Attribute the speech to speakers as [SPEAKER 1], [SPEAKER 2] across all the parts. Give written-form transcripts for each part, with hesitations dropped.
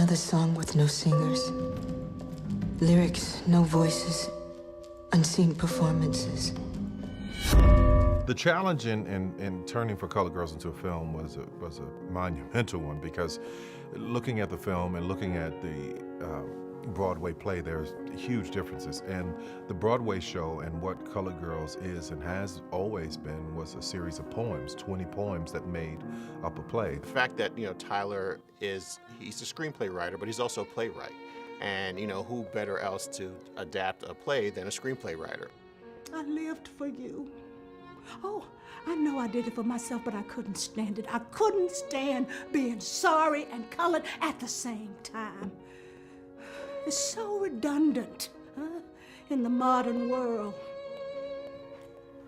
[SPEAKER 1] Another song with no singers. Lyrics, no voices. Unseen performances.
[SPEAKER 2] The challenge in turning For Colored Girls into a film was a monumental one, because looking at the film and looking at the Broadway play, there's huge differences. And the Broadway show and what Colored Girls is and has always been was a series of poems, 20 poems that made up a play.
[SPEAKER 3] The fact that, Tyler he's a screenplay writer, but he's also a playwright. And, who better else to adapt a play than a screenplay writer?
[SPEAKER 4] I lived for you. Oh, I know I did it for myself, but I couldn't stand it. I couldn't stand being sorry and colored at the same time. It's so redundant, huh? In the modern world.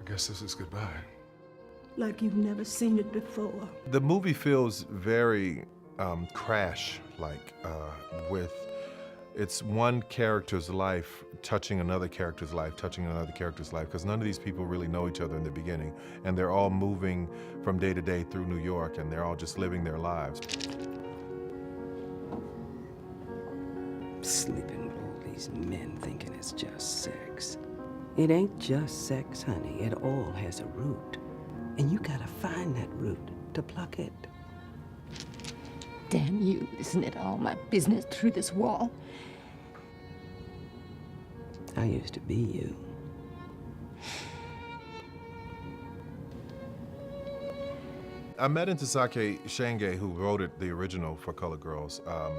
[SPEAKER 5] I guess this is goodbye.
[SPEAKER 4] Like you've never seen it before.
[SPEAKER 2] The movie feels very Crash-like, with it's one character's life touching another character's life, touching another character's life, because none of these people really know each other in the beginning, and they're all moving from day to day through New York, and they're all just living their lives.
[SPEAKER 6] Sleeping with all these men thinking it's just sex. It ain't just sex, honey. It all has a root. And you gotta find that root to pluck it.
[SPEAKER 7] Damn you, isn't it all my business through this wall?
[SPEAKER 6] I used to be you.
[SPEAKER 2] I met Ntozake Shange, who wrote it, the original For Colored Girls. I'm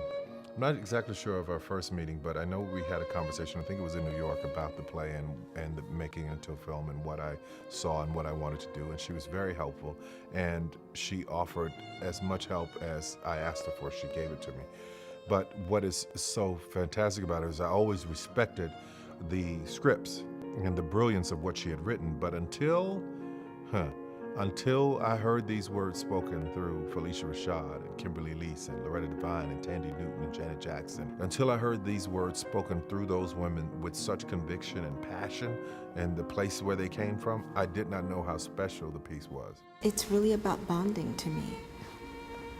[SPEAKER 2] not exactly sure of our first meeting, but I know we had a conversation, I think it was in New York, about the play and the making it into a film and what I saw and what I wanted to do. And she was very helpful, and she offered as much help as I asked her for. She gave it to me. But what is so fantastic about it is I always respected the scripts and the brilliance of what she had written, but until I heard these words spoken through Phylicia Rashad and Kimberly Lease and Loretta Devine and Tandy Newton and Janet Jackson, until I heard these words spoken through those women with such conviction and passion and the place where they came from, I did not know how special the piece was.
[SPEAKER 1] It's really about bonding to me.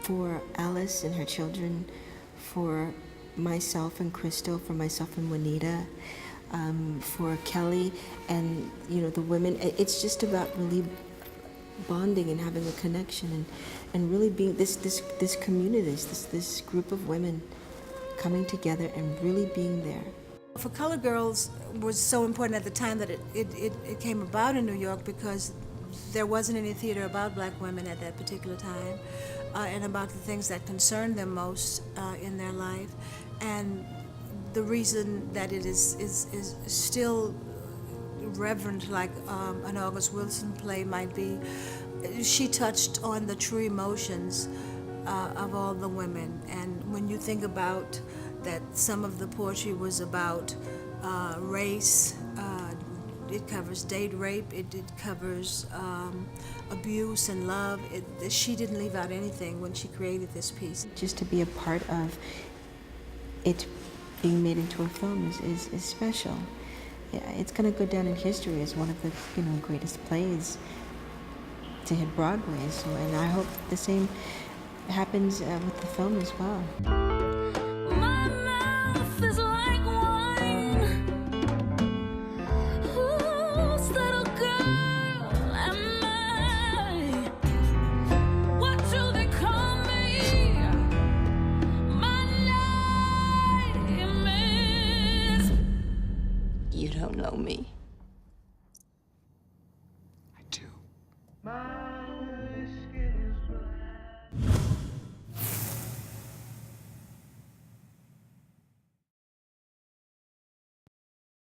[SPEAKER 1] For Alice and her children, for myself and Crystal, for myself and Juanita, for Kelly and the women. It's just about really bonding and having a connection and really being this community, this group of women coming together and really being there.
[SPEAKER 4] For Colored Girls was so important at the time that it came about in New York because there wasn't any theater about black women at that particular time, and about the things that concerned them most in their life. And the reason that it is still reverent, like an August Wilson play might be, she touched on the true emotions of all the women. And when you think about that, some of the poetry was about race, it covers date rape, it covers abuse and love. She didn't leave out anything when she created this piece.
[SPEAKER 1] Just to be a part of it being made into a film is special. Yeah, it's going to go down in history as one of the greatest plays to hit Broadway. So, and I hope the same happens with the film as well.
[SPEAKER 8] My mouth is like wine. Whose little girl am I? What do they call me? My name is...
[SPEAKER 7] You don't know me.
[SPEAKER 5] I do.